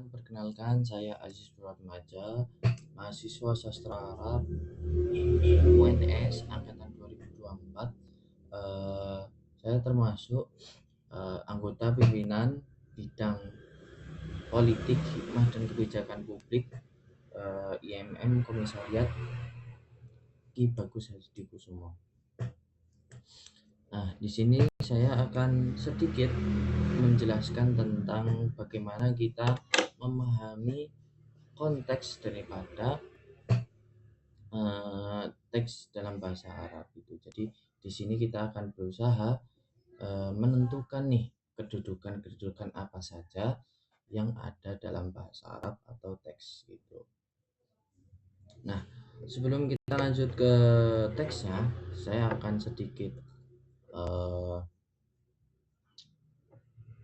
Perkenalkan saya Aziz Pratmaja, mahasiswa Sastra Arab UNS angkatan 2024. Saya termasuk anggota pimpinan bidang politik, hikmah dan kebijakan publik IMM Komisariat Ki Bagus Hadikusumo. Nah, di sini saya akan sedikit menjelaskan tentang bagaimana kita memahami konteks daripada teks dalam bahasa Arab itu. Jadi di sini kita akan berusaha menentukan nih kedudukan apa saja yang ada dalam bahasa Arab atau teks gitu. Nah, sebelum kita lanjut ke teksnya, saya akan sedikit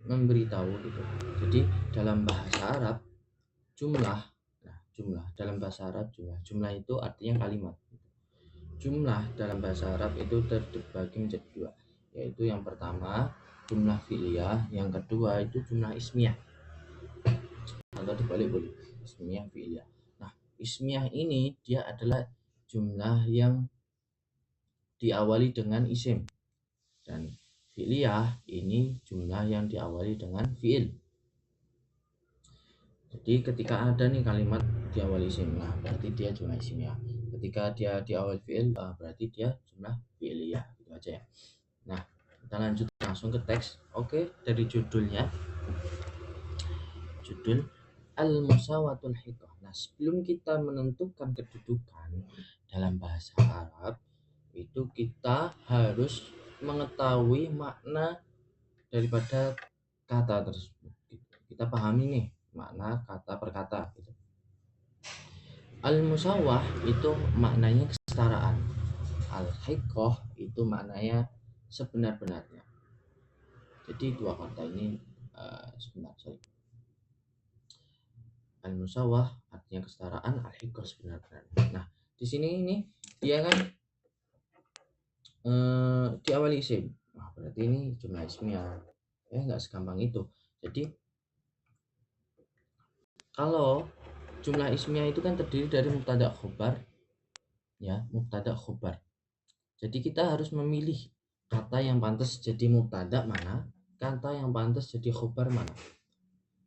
memberitahu gitu. Jadi dalam bahasa Arab jumlah dalam bahasa Arab jumlah itu artinya kalimat. Jumlah dalam bahasa Arab itu terbagi menjadi dua, yaitu yang pertama jumlah fi'liyah, yang kedua itu jumlah ismiyah. Atau dibalik boleh, ismiyah fi'liyah. Nah, ismiyah ini dia adalah jumlah yang diawali dengan isim, dan fi'liyah ini jumlah yang diawali dengan fi'il. Jadi ketika ada nih kalimat diawali isim, nah berarti dia jumlah ismiyah. Ketika dia diawali fi'il, berarti dia jumlah fi'liyah, gitu aja ya. Nah, kita lanjut langsung ke teks. Oke, dari judulnya, judul Al-Musawatul Hikah. Nah, sebelum kita menentukan kedudukan dalam bahasa Arab, itu kita harus mengetahui makna daripada kata tersebut. Kita pahami nih makna kata per kata gitu. Al-musawah itu maknanya kesetaraan. Al-hikah itu maknanya sebenar-benarnya. Jadi dua kata ini Al-musawah artinya kesetaraan, al-hikah sebenar-benarnya. Nah, di sini ini dia kan diawali isim. Nah, berarti ini jumlah ismiyah. Nggak segampang itu. Jadi kalau jumlah ismiyah itu kan terdiri dari mubtada khobar, ya, mubtada khobar. Jadi kita harus memilih kata yang pantas jadi mubtada mana, kata yang pantas jadi khobar mana.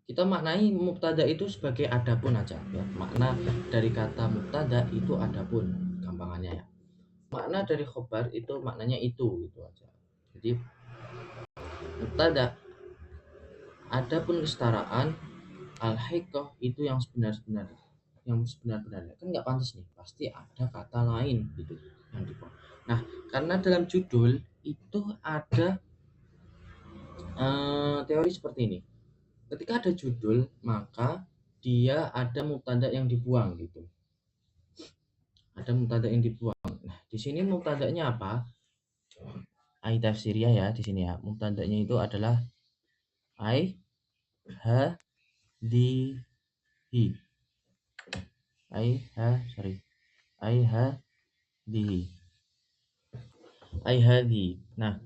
Kita maknai mubtada itu sebagai adapun aja ya. Makna dari kata mubtada itu adapun, gampangannya ya. Makna dari khobar itu maknanya itu gitu aja. Jadi mubtada, adapun kesetaraan, al-hikah itu yang sebenar-benarnya. Yang sebenar-benarnya kan nggak pantas nih, pasti ada kata lain gitu yang dibuang. Nah, karena dalam judul itu ada teori seperti ini. Ketika ada judul, maka dia ada mubtada yang dibuang gitu. Ada mubtada yang dibuang. Nah, di sini mubtadanya apa? Ai tafsiriyah ya di sini ya. Mubtadanya itu adalah ai ha di hi. Ai ha di. Ai hadi. Nah,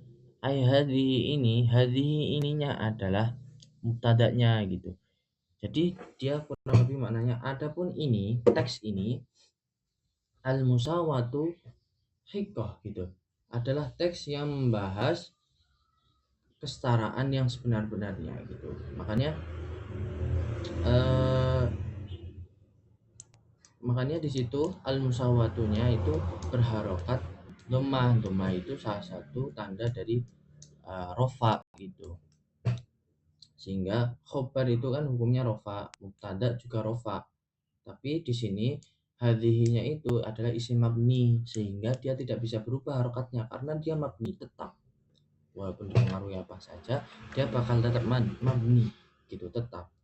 ai hadi ini, hadi ininya adalah mubtadanya gitu. Jadi dia kurang lebih maknanya, adapun ini teks ini al-musawatu hikah gitu adalah teks yang membahas kesetaraan yang sebenar-benarnya gitu. Makanya di situ al-musawatunya itu berharokat domah. Domah itu salah satu tanda dari rofa gitu. Sehingga khobar itu kan hukumnya rofa, mubtada juga rofa. Tapi di sini hadhihinya itu adalah isim mabni, sehingga dia tidak bisa berubah harokatnya karena dia mabni tetap. Walaupun dipengaruhi apa saja, dia bakal tetap mabni gitu, tetap.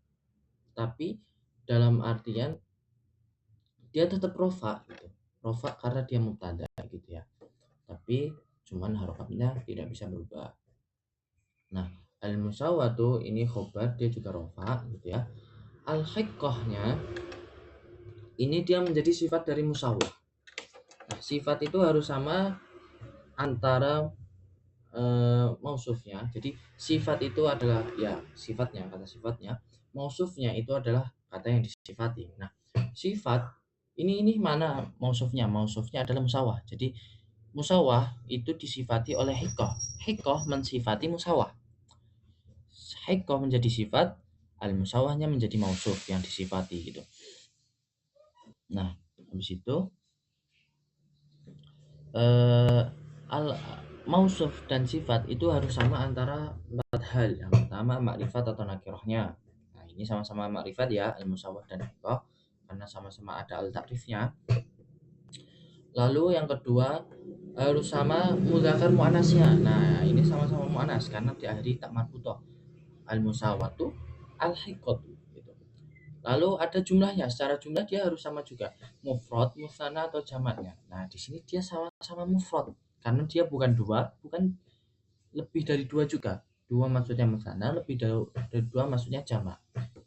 Tapi dalam artian dia tetap rofa gitu. Rofa karena dia mubtada gitu ya. Tapi cuman harokatnya tidak bisa berubah. Nah, al-musawatu ini khobar, dia juga rofa gitu ya. Al-hikahnya ini dia menjadi sifat dari musawah. Nah, sifat itu harus sama antara mausufnya. Jadi sifat itu adalah ya sifatnya, kata sifatnya. Mausufnya itu adalah kata yang disifati. Nah, sifat ini mana mausufnya? Mausufnya adalah musawah. Jadi musawah itu disifati oleh hikoh. Hikoh mensifati musawah. Hikoh menjadi sifat, al musawahnya menjadi mausuf yang disifati gitu. Nah, habis itu al mausuf dan sifat itu harus sama antara 4 hal. Yang pertama makrifat atau nakirahnya. Nah, ini sama-sama makrifat ya, al musawah dan hikoh, karena sama-sama ada al takrifnya. Lalu yang kedua harus sama mudzakkar muannasnya. Nah, ini sama-sama muannas karena diakhiri tak marbutoh. Al musawatu al hikotu gitu. Lalu ada jumlahnya, secara jumlah dia harus sama juga, mufrad, musanna atau jamaknya. Nah, di sini dia sama-sama mufrad karena dia bukan dua, bukan lebih dari dua juga. Dua maksudnya musanna, lebih dari dua maksudnya jamak.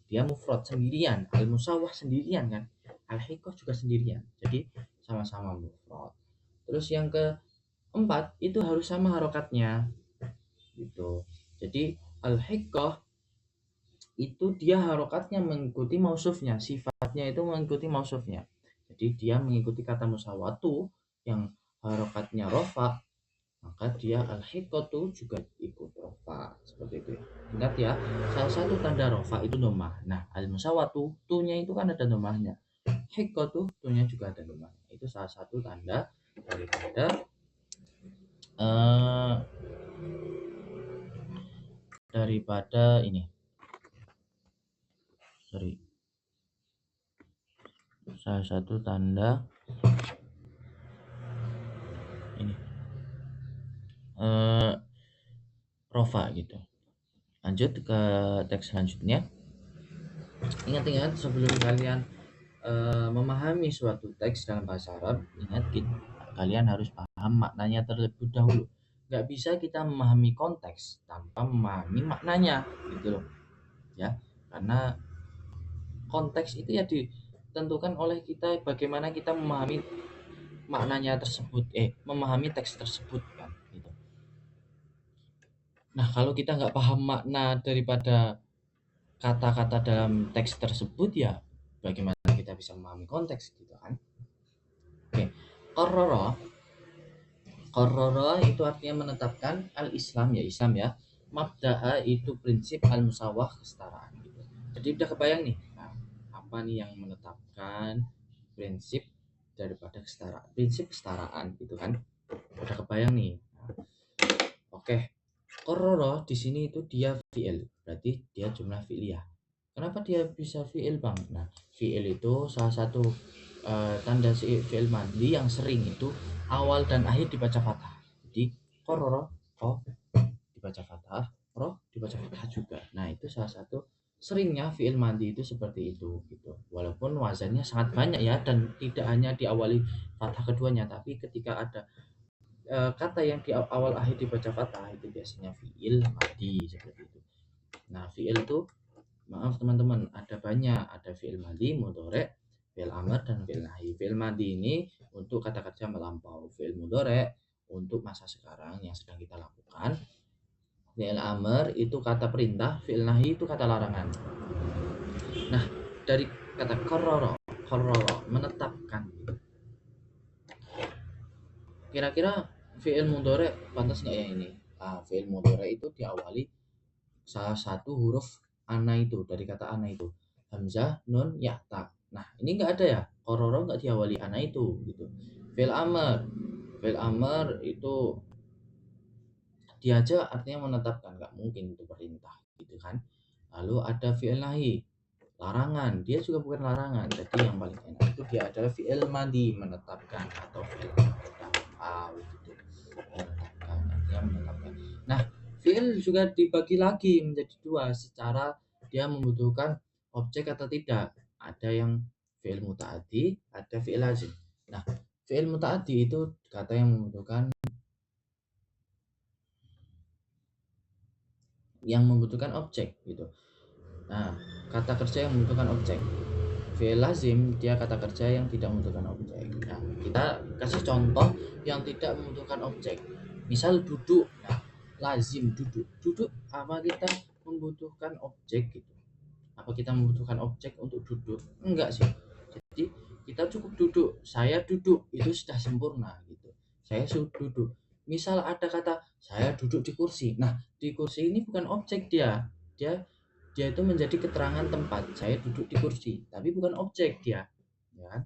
Dia mufrad sendirian, al musawah sendirian kan, al hikoh juga sendirian. Jadi sama-sama mufrad. Terus yang keempat itu harus sama harokatnya gitu. Jadi al hikoh itu dia harokatnya mengikuti mausufnya, sifatnya itu mengikuti mausufnya. Jadi dia mengikuti kata musawatu yang harokatnya rofa, maka dia al hikotu juga ikut rofa, seperti itu ya. Ingat ya, salah satu tanda rofa itu domah. Nah, al musawatu tunya itu kan ada domahnya, hikotu tunya juga ada domahnya. Itu salah satu tanda daripada eh, ini, sorry, salah satu tanda ini rofa gitu. Lanjut ke teks selanjutnya. Ingat-ingat sebelum kalian memahami suatu teks dalam bahasa Arab, ingat kalian harus paham maknanya terlebih dahulu. Gak bisa kita memahami konteks tanpa memahami maknanya gitu loh ya, karena konteks itu ya ditentukan oleh kita bagaimana kita memahami maknanya tersebut, memahami teks tersebut kan gitu. Nah, kalau kita nggak paham makna daripada kata-kata dalam teks tersebut, ya bagaimana kita bisa memahami konteks gitu kan. Oke, qarrara itu artinya menetapkan, al-Islam ya Islam ya, mabda'a itu prinsip, al-musawah kesetaraan gitu. Jadi udah kebayang nih, nah, apa nih yang menetapkan prinsip daripada kesetaraan, prinsip kesetaraan gitu kan, udah kebayang nih. Nah, oke, qarrara di sini itu dia fi'il, berarti dia jumlah fi'liyah. Kenapa dia bisa fi'il bang? Nah, fi'il itu salah satu tanda fi'il madhi yang sering itu awal dan akhir dibaca fathah. Jadi qarrara, oh dibaca fathah, roh dibaca fathah juga. Nah, itu salah satu seringnya fi'il madhi itu seperti itu gitu. Walaupun wazannya sangat banyak ya, dan tidak hanya diawali fathah keduanya, tapi ketika ada kata yang di awal akhir dibaca fathah itu biasanya fi'il madhi seperti itu. Nah, fi'il itu, maaf teman-teman, ada banyak, ada fi'il madhi, mudhari', fi'il amr, dan fi'il nahi. Fi'il madhi ini untuk kata kerja melampau, fi'il mudhari' untuk masa sekarang yang sedang kita lakukan, fi'il amr itu kata perintah, fi'il nahi itu kata larangan. Nah, dari kata qarrara menetapkan, kira-kira fi'il mudhari' pantas nggak ya ini? Fi'il mudhari' itu diawali salah satu huruf ana itu, dari kata ana itu, hamzah, nun, ya, ta. Nah, ini nggak ada ya, qarrara nggak diawali ana itu gitu. Fi'il amr itu dia aja artinya menetapkan, nggak mungkin itu perintah gitu kan. Lalu ada fi'il nahi, larangan, dia juga bukan larangan. Jadi yang paling enak itu dia adalah fi'il madhi, menetapkan, atau fi'il gitu, menetapkan, artinya menetapkan. Nah, fi'il juga dibagi lagi menjadi dua secara dia membutuhkan objek atau tidak. Ada yang fi'il muta'addi, ada fi'il lazim. Nah, fi'il muta'addi itu kata yang membutuhkan objek gitu. Nah, kata kerja yang membutuhkan objek. Fi'il lazim dia kata kerja yang tidak membutuhkan objek. Nah, kita kasih contoh yang tidak membutuhkan objek. Misal duduk. Nah, lazim duduk. Duduk apa kita membutuhkan objek gitu. Apa kita membutuhkan objek untuk duduk? Enggak sih. Jadi kita cukup duduk. Saya duduk itu sudah sempurna gitu. Saya duduk. Misal ada kata saya duduk di kursi. Nah, di kursi ini bukan objek dia. Dia itu menjadi keterangan tempat. Saya duduk di kursi, tapi bukan objek dia. Ya kan?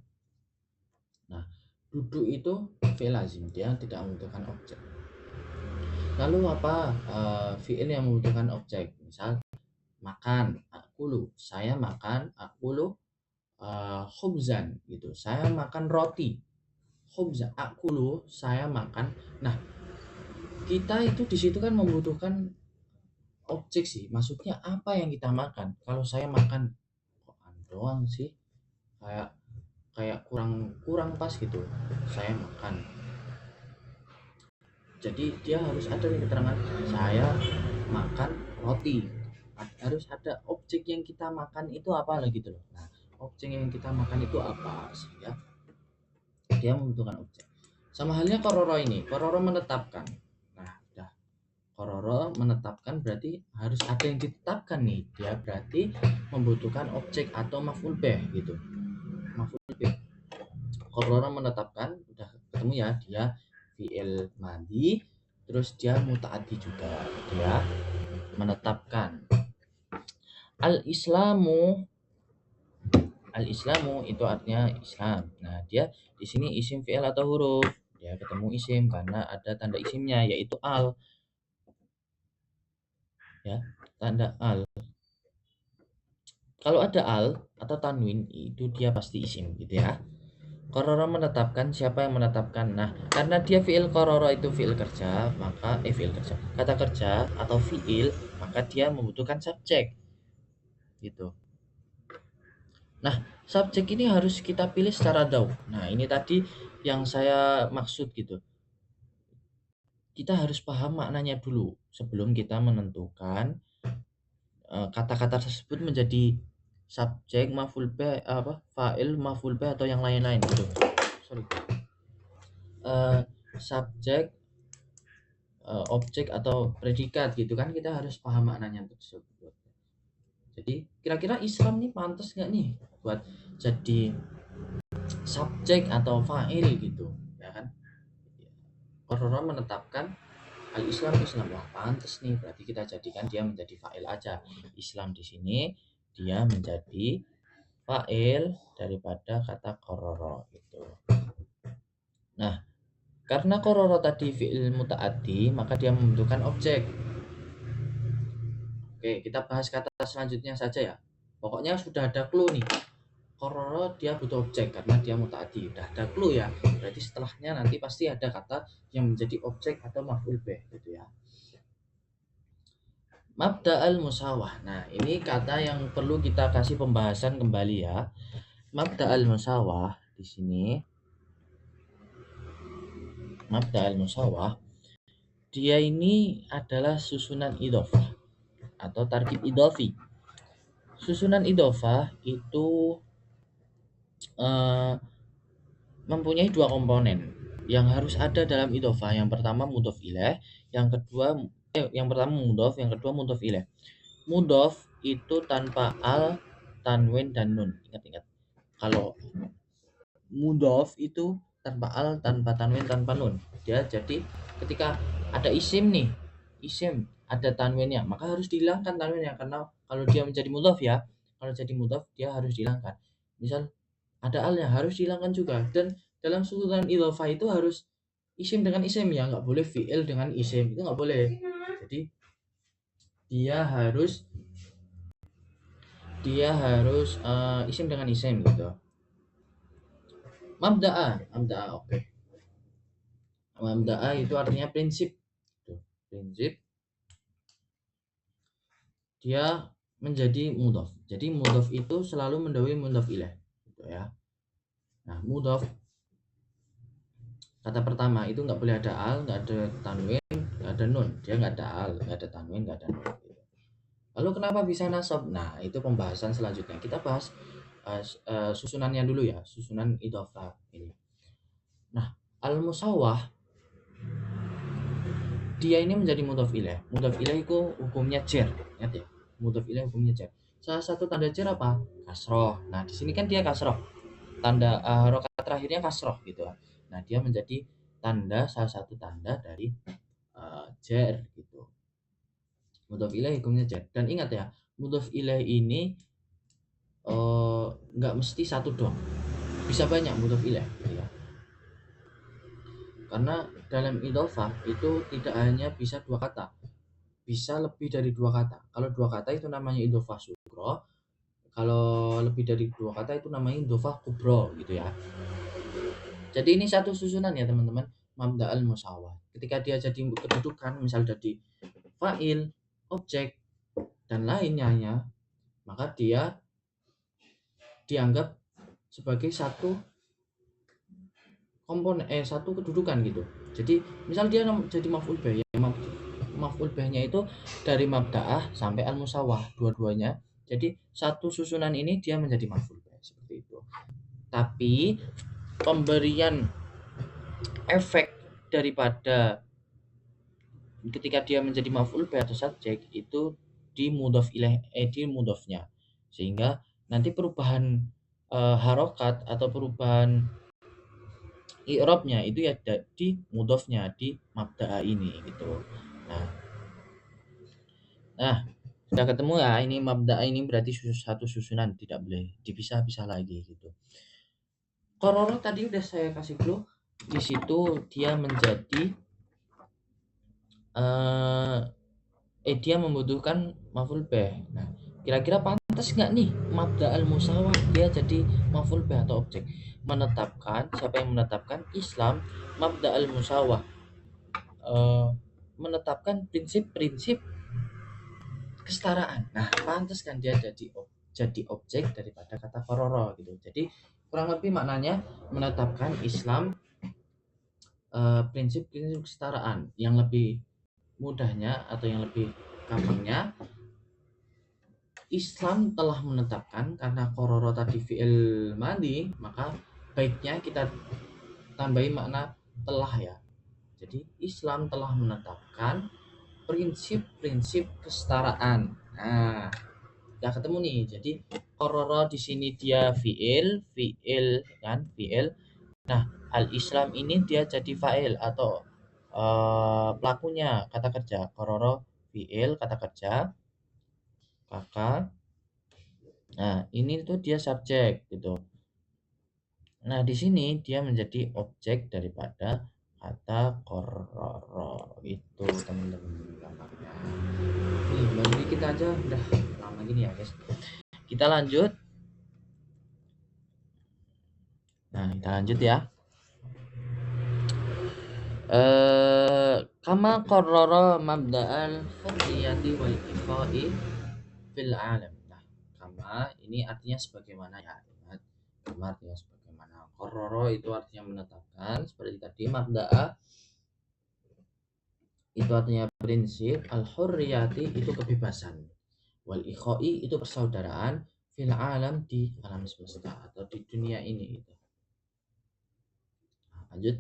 Nah, duduk itu fi'il lazim, dia tidak membutuhkan objek. Lalu apa fi'il yang membutuhkan objek? Misal makan, akulu, saya makan, akulu khubzan gitu. Saya makan roti. Khubzan, akulu, saya makan. Nah, kita itu di situ kan membutuhkan objek sih. Maksudnya apa yang kita makan? Kalau saya makan kok doang sih, kayak kayak kurang kurang pas gitu. Saya makan. Jadi dia harus ada nih keterangan saya makan roti. Harus ada objek yang kita makan itu apa lah gitu loh. Nah, objek yang kita makan itu apa sih ya? Dia membutuhkan objek. Sama halnya kororo ini. Kororo menetapkan. Nah, udah. Kororo menetapkan berarti harus ada yang ditetapkan nih. Dia berarti membutuhkan objek atau maf'ul bih gitu. Maf'ul bih. Kororo menetapkan, udah ketemu ya, dia fi'il madi, terus dia muta'addi juga. Dia menetapkan. Al-Islamu itu artinya Islam. Nah, dia di sini isim fi'il atau huruf. Dia ketemu isim karena ada tanda isimnya yaitu al. Ya, tanda al. Kalau ada al atau tanwin itu dia pasti isim gitu ya. Kororo menetapkan, siapa yang menetapkan? Nah, karena dia fi'il kororo itu fi'il kerja, maka fi'il kerja. Kata kerja atau fi'il, maka dia membutuhkan subjek. Gitu. Nah, subjek ini harus kita pilih secara jauh. Nah, ini tadi yang saya maksud gitu. Kita harus paham maknanya dulu sebelum kita menentukan kata-kata tersebut menjadi subjek, maf'ul bih, fa'il, maf'ul bih atau yang lain-lain gitu. Sorry. Subjek, objek atau predikat gitu kan, kita harus paham maknanya tersebut. Jadi kira-kira Islam nih pantas nggak nih buat jadi subjek atau fa'il gitu ya kan? Orang menetapkan al-Islam wah pantas nih, berarti kita jadikan dia menjadi fa'il aja. Islam di sini dia menjadi fa'il daripada kata kororo gitu. Nah, karena kororo tadi fi'il muta'addi, maka dia membutuhkan objek. Oke, kita bahas kata selanjutnya saja ya. Pokoknya sudah ada clue nih. Kororo dia butuh objek karena dia muta'addi. Udah ada clue ya. Berarti setelahnya nanti pasti ada kata yang menjadi objek atau maf'ul bih gitu ya. Mabda'al musawah. Nah, ini kata yang perlu kita kasih pembahasan kembali ya. Mabda'al musawah di sini. Mabda'al musawah dia ini adalah susunan idhofah atau tarkib idhofi. Susunan idhofah itu mempunyai dua komponen yang harus ada dalam idhofah. Yang pertama mudhof ilaih, yang pertama mudhof, yang kedua mudhof ilaih. Mudhof itu tanpa al, tanwin dan nun. Ingat-ingat. Kalau mudhof itu tanpa al, tanpa tanwin, tanpa nun. Dia jadi ketika ada isim nih, isim ada tanwinnya, maka harus dihilangkan tanwinnya karena kalau dia menjadi mudhof ya, kalau jadi mudhof dia harus dihilangkan. Misal ada alnya harus dihilangkan juga, dan dalam susunan idhofah itu harus isim dengan isim ya, nggak boleh fi'il dengan isim, itu nggak boleh. Jadi dia harus isim dengan isim gitu. Mabda'a oke. Mabda'a itu artinya prinsip. Prinsip dia menjadi mudhof. Jadi mudhof itu selalu mendahului mudhof ilaih gitu ya. Nah, mudhof kata pertama itu nggak boleh ada al, nggak ada tanwin, nggak ada nun. Dia nggak ada al, nggak ada tanwin, nggak ada nun. Lalu kenapa bisa nasab? Nah, itu pembahasan selanjutnya. Kita bahas susunannya dulu ya, susunan idhofah ini. Nah, al-musawwah dia ini menjadi mudhof ilaih. Mudhof ilaih itu hukumnya jar, ingat ya. Mudhof ilaih hukumnya jar. salah satu tanda jar apa? Kasroh. Nah, di sini kan dia kasroh. Tanda harokat terakhirnya kasroh gitu. Nah, dia menjadi salah satu tanda dari jar gitu. Mudhof ilaih hukumnya jar. Dan ingat ya, mudhof ilaih ini nggak mesti satu doang. Bisa banyak mudhof ilaih gitu ya. Karena dalam idhofah itu tidak hanya bisa dua kata, bisa lebih dari dua kata. Kalau dua kata itu namanya idhofah sugro, kalau lebih dari dua kata itu namanya idhofah kubro gitu ya. Jadi ini satu susunan ya teman-teman, mabda al musawah. Ketika dia jadi kedudukan, misal jadi fa'il, objek, dan lainnya ya, maka dia dianggap sebagai satu komponen satu kedudukan gitu. Jadi misal dia jadi maf'ul bih ya, maf'ul bihnya itu dari mabda'ah sampai al musawah dua-duanya. Jadi satu susunan ini dia menjadi maf'ul bih seperti itu. Tapi pemberian efek daripada ketika dia menjadi maf'ul bih atau subjek itu di mudhof ilaih di mudhofnya. Sehingga nanti perubahan harokat atau perubahan i'rabnya itu ya di mudhofnya di mabda'a ini gitu. Nah, sudah ketemu ya, ini mabda'a ini berarti satu susunan, tidak boleh dipisah-pisah lagi gitu. Kororo tadi udah saya kasih clue, di situ dia menjadi dia membutuhkan maf'ul bih. Nah, kira-kira pantas nggak nih mabda'al musawah dia jadi maf'ul bih atau objek? Siapa yang menetapkan? Islam mabda'al musawah menetapkan prinsip-prinsip kesetaraan. Nah, pantas kan dia jadi objek daripada kata kororo gitu. Jadi kurang lebih maknanya menetapkan Islam prinsip-prinsip kesetaraan. Yang lebih mudahnya atau yang lebih gampangnya, Islam telah menetapkan, karena kororo tadi fi'il madi, maka baiknya kita tambahin makna telah ya. Jadi Islam telah menetapkan prinsip-prinsip kesetaraan. Nah, udah ketemu nih. Jadi kororo di sini dia fi'il kan, fi'il. Nah, al-Islam ini dia jadi fa'il atau pelakunya kata kerja. Kororo fi'il kata kerja, kakak. Nah, ini tuh dia subjek gitu. Nah, di sini dia menjadi objek daripada kata kororo itu teman-teman gampangnya. Nih, baru dikit aja udah lama gini ya guys. Kita lanjut. Nah, kita lanjut ya. Kama qarrara mabda'al hurriyati wal ikhai fil alam. Nah, kama ini artinya sebagaimana ya. Kama artinya sebagaimana. Qarrara itu artinya menetapkan, seperti tadi mabda'a itu artinya prinsip, al hurriyati itu kebebasan, wal ikhai itu persaudaraan, fil alam di alam semesta atau di dunia ini gitu. Nah, lanjut.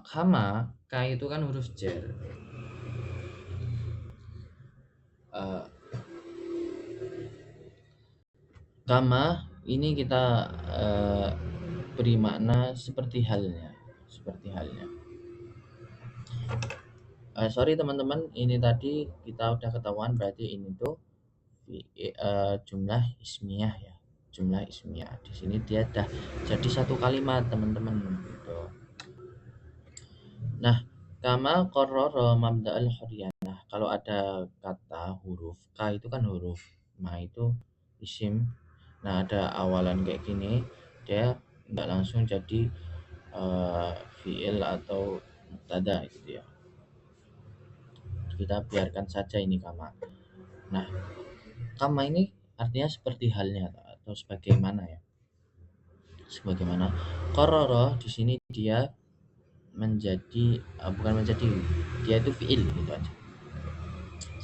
Kama, K itu kan huruf jar. Uh, Kama ini kita beri makna seperti halnya, sorry teman-teman, ini tadi kita udah ketahuan berarti ini tuh jumlah ismiyah ya, jumlah ismiyah. Di sini dia dah jadi satu kalimat teman-teman gitu. Nah, kama qarrara mabda'al hurriyah. Nah, kalau ada kata huruf K itu kan huruf, ma itu isim. Nah, ada awalan kayak gini, dia nggak langsung jadi fi'il atau mubtada gitu ya. Kita biarkan saja ini kama. Nah, kama ini artinya seperti halnya atau sebagaimana ya. Sebagaimana qarrara di sini dia menjadi bukan menjadi, dia itu fi'il gitu aja.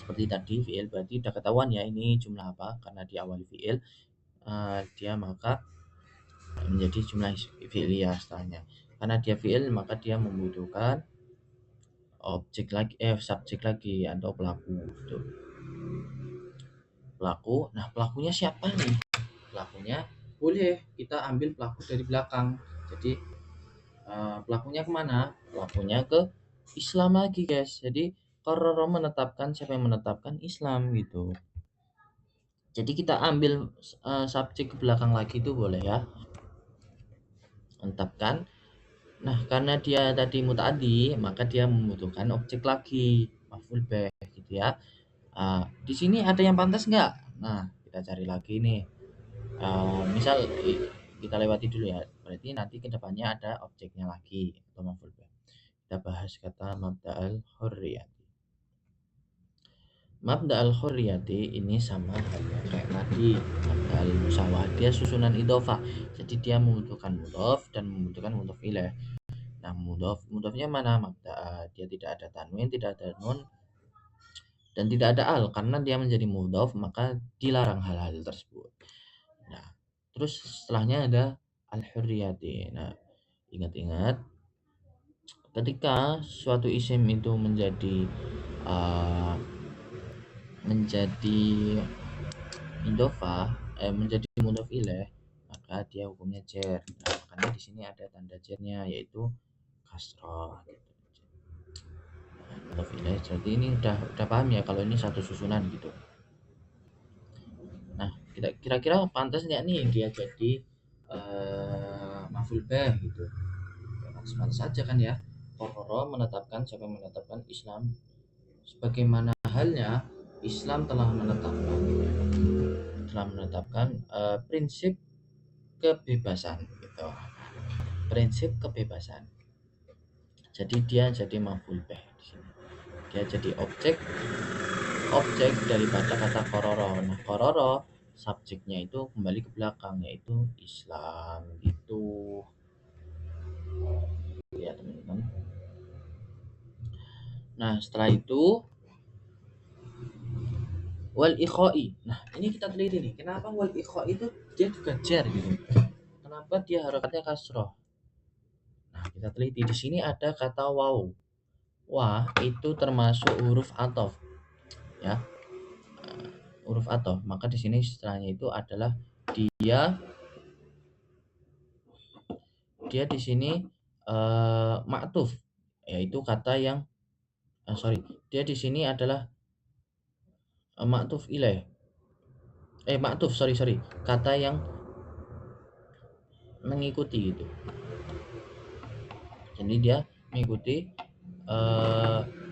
Seperti tadi fi'il berarti udah ketahuan ya ini jumlah apa, karena diawali fi'il dia maka menjadi jumlah fi'liyah setelahnya. Karena dia fi'il maka dia membutuhkan subjek lagi atau pelaku gitu. Pelaku. Nah, pelakunya siapa nih? Pelakunya boleh kita ambil pelaku dari belakang. Jadi pelakunya kemana? Pelakunya ke Islam lagi, guys. Jadi qarrara menetapkan, siapa yang menetapkan? Islam gitu. Jadi kita ambil subjek ke belakang lagi itu boleh ya. Menetapkan. Nah, karena dia tadi muta'addi, maka dia membutuhkan objek lagi, maf'ul bih gitu ya. Di sini ada yang pantas nggak? Nah, kita cari lagi nih. Misal kita lewati dulu ya. Berarti nanti kedepannya ada objeknya lagi atau maf'ul bih. Kita bahas kata mabda'al hurriyati. Mabda'al hurriyati ini sama halnya kayak tadi mabda'al musawah. Dia susunan idhofah. Jadi dia membutuhkan mudhof dan membutuhkan mudhof ilaih. Nah, mudhofnya mana? Dia tidak ada tanwin, tidak ada nun, dan tidak ada al. Karena dia menjadi mudhof, maka dilarang hal-hal tersebut. Nah, terus setelahnya ada al-hurriyati. Nah, ingat-ingat ketika suatu isim itu menjadi idhofah, menjadi mudhof ilaih, maka dia hukumnya jar. Nah, makanya di sini ada tanda jarnya yaitu kasrah gitu. Mudhof ilaih. Jadi ini udah paham ya kalau ini satu susunan gitu. Nah, kira-kira pantas nggak nih dia jadi maf'ul bih gitu? Pantas saja kan ya. Qarrara menetapkan, siapa yang menetapkan? Islam. Sebagaimana halnya Islam telah menetapkan prinsip kebebasan gitu. Prinsip kebebasan. Jadi dia jadi maf'ul bih di sini. Dia jadi objek daripada kata qarrara. Nah, qarrara subjeknya itu kembali ke belakang yaitu Islam gitu. Ya, teman-teman. Nah, setelah itu wal ikhai. Nah, ini kita teliti nih. Kenapa wal ikhai itu dia juga jar gitu? Kenapa dia harokatnya kasroh? Nah, kita teliti di sini ada kata waw. Wah, itu termasuk huruf athof. Ya. Huruf athof. Maka di sini setelahnya itu adalah dia di sini ma'tuf, yaitu kata yang dia di sini adalah ma'tuf ilaih. Ma'tuf, sorry. Kata yang mengikuti gitu. Jadi dia mengikuti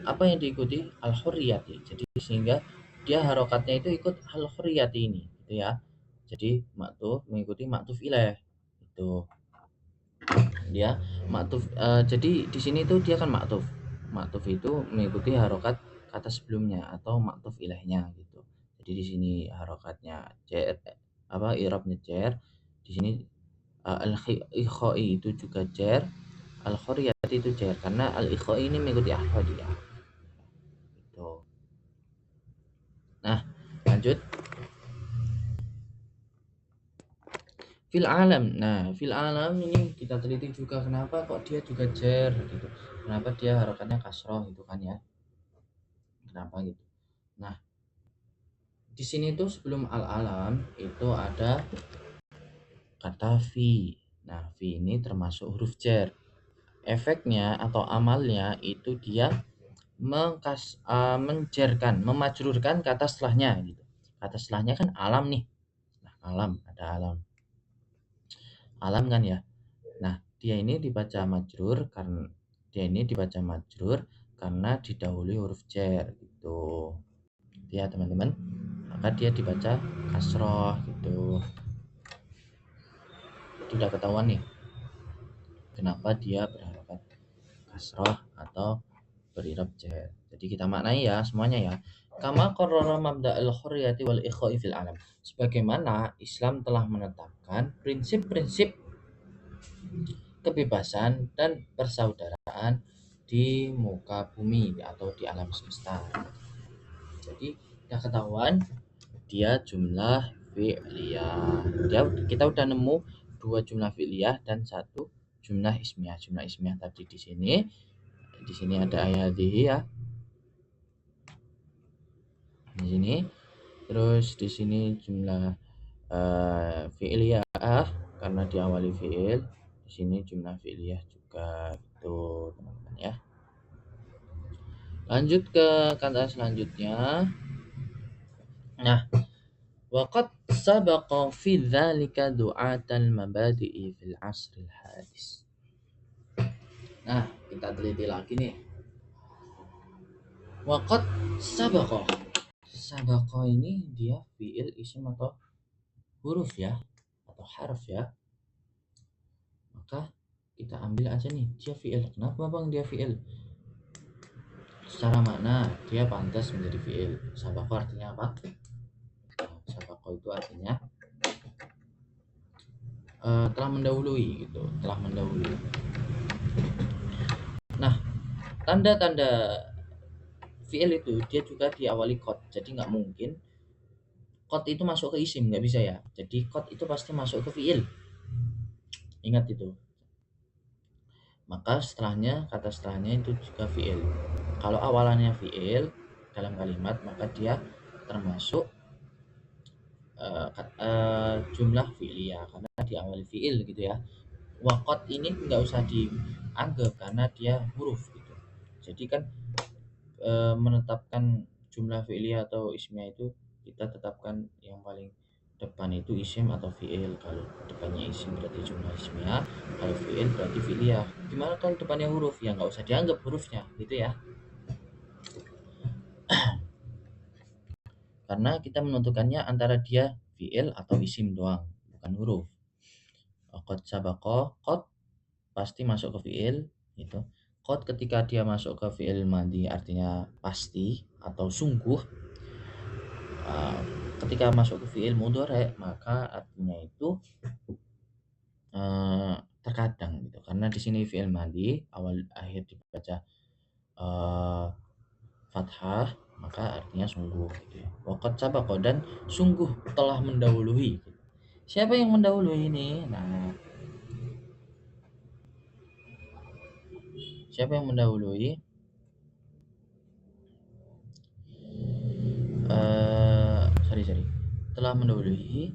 apa yang diikuti al-hurriyati. Jadi sehingga dia harokatnya itu ikut al-hurriyati ini gitu ya. Jadi ma'tuf mengikuti ma'tuf ilaih. Itu. Dia ma'tuf jadi di sini tuh dia kan ma'tuf. Ma'tuf itu mengikuti harokat kata sebelumnya atau ma'tuf ilaihnya gitu. Jadi di sini harokatnya jar, i'rabnya jar. Di sini al-ikhai itu juga jar, al-hurriyati itu jar karena al-ikhai ini mengikuti al-hurriyah. Gitu. Nah, lanjut. Fil alam. Nah, fil alam ini kita teliti juga kenapa kok dia juga jar gitu. Kenapa dia harokatnya kasroh gitu kan ya. Kenapa gitu. Nah, di sini tuh sebelum al-alam itu ada kata fi. Nah, fi ini termasuk huruf jar. Efeknya atau amalnya itu dia menjarkan, memajrurkan kata setelahnya gitu. Kata setelahnya kan alam nih. Nah, alam, ada alam. Alam kan ya. Nah, dia ini dibaca majrur karena didahului huruf jar gitu. Ya, teman-teman. Maka dia dibaca kasroh gitu. Itu udah ketahuan nih. Kenapa dia berharokat kasroh atau berirab jar. Jadi kita maknai ya semuanya ya. Kama qarrara mabda'al hurriyati wal ikhai fil alam. Sebagaimana Islam telah menetapkan prinsip-prinsip kebebasan dan persaudaraan di muka bumi atau di alam semesta. Jadi kita ketahuan dia jumlah fi'liyah. Kita udah nemu 2 jumlah fi'liyah dan 1 jumlah ismiyah. Jumlah ismiyah tadi di sini Di sini ada ayadhihi ya. Di sini. Terus di sini jumlah fi'liyah karena diawali fi'il. Di sini jumlah fi'liyah juga itu teman-teman ya. Lanjut ke kata selanjutnya. Nah, waqad sabaqa fi dzalika du'atal mabadi'i fil asril hadis. Nah, kita teliti lagi nih. Waqad sabaqa. Sabaqa ini dia fi'il isim atau huruf ya, atau harf ya. Maka kita ambil aja nih, dia fi'il. Kenapa Bang dia fi'il? Secara makna dia pantas menjadi fi'il. Sabaqa artinya apa? Sabaqa itu artinya telah mendahului gitu, telah mendahului. Nah, tanda-tanda fi'il itu dia juga diawali qad. Jadi nggak mungkin qad itu masuk ke isim, nggak bisa ya. Jadi qad itu pasti masuk ke fi'il. Ingat itu. Maka kata setelahnya itu juga fi'il. Kalau awalannya fi'il dalam kalimat, maka dia termasuk jumlah fi'liyah karena diawali fi'il gitu ya. Waqad ini nggak usah dianggap karena dia huruf gitu. Jadi kan menetapkan jumlah fi'liyah atau ismiyah itu kita tetapkan yang paling depan itu isim atau fi'il. Kalau depannya isim berarti jumlah ismiyah, kalau fi'il berarti fi'liyah. Gimana kalau depannya huruf? Ya nggak usah dianggap hurufnya gitu ya. Karena kita menentukannya antara dia fi'il atau isim doang, bukan huruf. Qad sabaqa, qad pasti masuk ke fi'il itu. Qad ketika dia masuk ke fi'il madhi artinya pasti atau sungguh. Ketika masuk ke fi'il mudhari maka artinya itu terkadang gitu. Karena di sini fi'il madhi awal akhir dibaca fathah maka artinya sungguh gitu ya. Waqad sabaqa dan sungguh telah mendahului. Siapa yang mendahului ini? Nah, siapa yang mendahului? Sorry. Telah mendahului.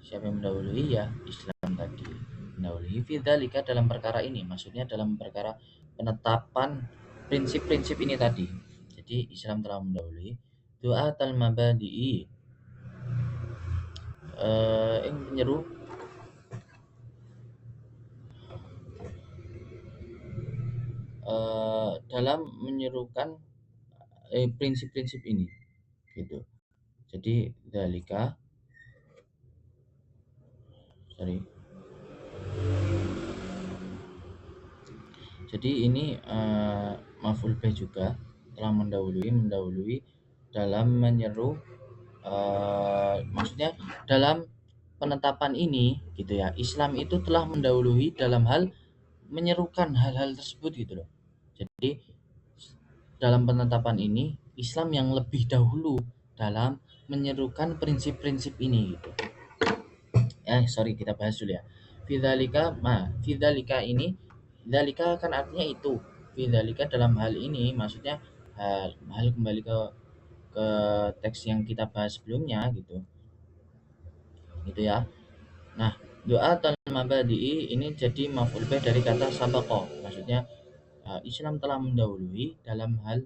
Siapa yang mendahului? Ya, Islam tadi. Mendahului fi dzalika dalam perkara ini. Maksudnya dalam perkara penetapan prinsip-prinsip ini tadi. Jadi Islam telah mendahului. Du'atal mabadi'i yang menyeru dalam menyerukan prinsip-prinsip ini gitu. Jadi dalika jadi ini maf'ul bih juga telah mendahului dalam menyeru maksudnya dalam penetapan ini gitu ya. Islam itu telah mendahului dalam hal menyerukan hal-hal tersebut gitu loh. Jadi dalam penetapan ini Islam yang lebih dahulu dalam menyerukan prinsip-prinsip ini gitu. Kita bahas dulu ya. Fidzalika ini dzalika kan artinya itu. Fidzalika dalam hal ini maksudnya hal kembali ke teks yang kita bahas sebelumnya gitu. Gitu ya. Nah, doa mabadi'i ini jadi maf'ul bih dari kata sabaqa. Maksudnya Islam telah mendahului dalam hal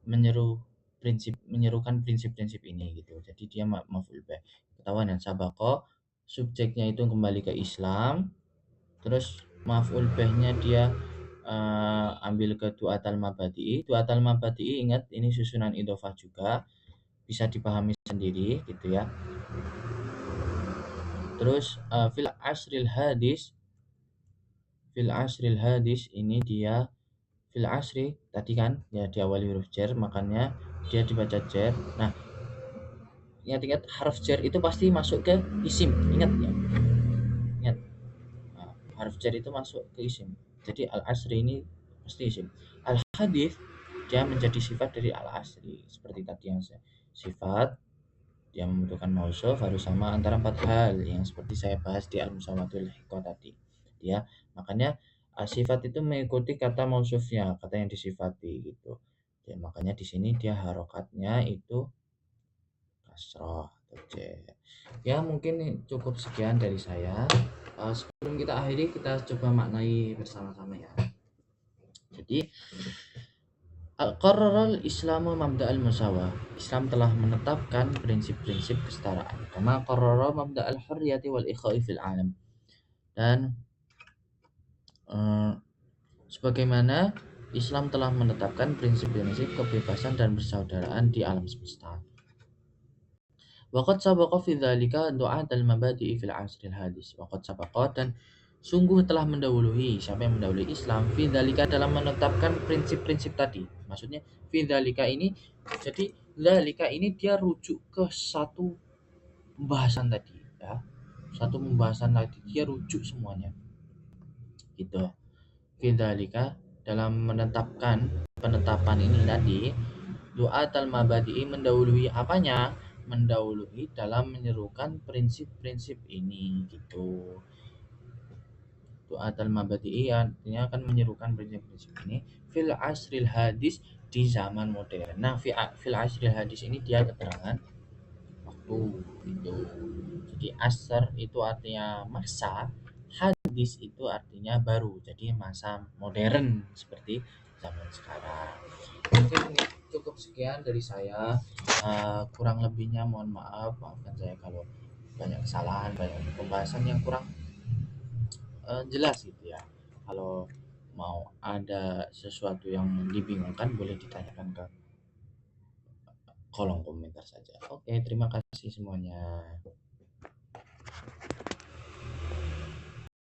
menyerukan prinsip-prinsip ini gitu. Jadi dia maf'ul bih. Ketahuan yang sabaqa subjeknya itu kembali ke Islam, terus maf'ul bihnya dia ambil ke du'atal mabadi'i. Du'atal mabadi'i ingat ini susunan idhofah juga, bisa dipahami sendiri gitu ya. Terus fil asril hadis ini dia fil asri tadi kan ya diawali huruf jar makanya dia dibaca jar. Nah, ingat harf jar itu pasti masuk ke isim, ingat ya. Ingat, harf jar itu masuk ke isim. Jadi al asri ini pasti isim. Al hadis dia menjadi sifat dari al asri seperti tadi yang sifat yang membutuhkan mausuf harus sama antara 4 hal yang seperti saya bahas di al musawatul hiqah tadi ya. Makanya Sifat itu mengikuti kata mausufnya, kata yang disifati gitu. Ya, makanya di sini dia harokatnya itu kasroh atau C. Ya mungkin cukup sekian dari saya. Sebelum kita akhiri, kita coba maknai bersama-sama ya. Jadi Al-Qarraral Islamu mabda al-musawah. Islam telah menetapkan prinsip-prinsip kesetaraan. Kama qarrara mabda al-hurriyati wal ikha'i fil alam. Dan eh, sebagaimana Islam telah menetapkan prinsip-prinsip kebebasan dan persaudaraan di alam semesta. Waqad sabaqa fi dzalika du'at al-mabadi'i fil 'asril hadis. Waqad sabaqa dan sungguh telah mendahului, siapa yang mendahului Islam fi dzalika dalam menetapkan prinsip-prinsip tadi. Maksudnya fi dzalika ini, jadi dzalika ini dia rujuk ke satu pembahasan tadi ya. Satu pembahasan tadi dia rujuk semuanya. Gitu. Fi dzalika dalam menetapkan penetapan ini tadi, du'at al-mabadi'i mendahului apanya? Mendahului dalam menyerukan prinsip-prinsip ini gitu. Du'at al-mabadi'i artinya akan menyerukan prinsip-prinsip ini fil asril hadis di zaman modern. Nah, fil asril hadis ini dia keterangan waktu itu. Jadi asr itu artinya masa, hadis itu artinya baru. Jadi masa modern seperti zaman sekarang. Mungkin cukup sekian dari saya. Kurang lebihnya mohon maaf, maafkan saya kalau banyak kesalahan, banyak pembahasan yang kurang jelas gitu ya. Kalau mau ada sesuatu yang dibingungkan boleh ditanyakan ke kolom komentar saja. Oke, terima kasih semuanya.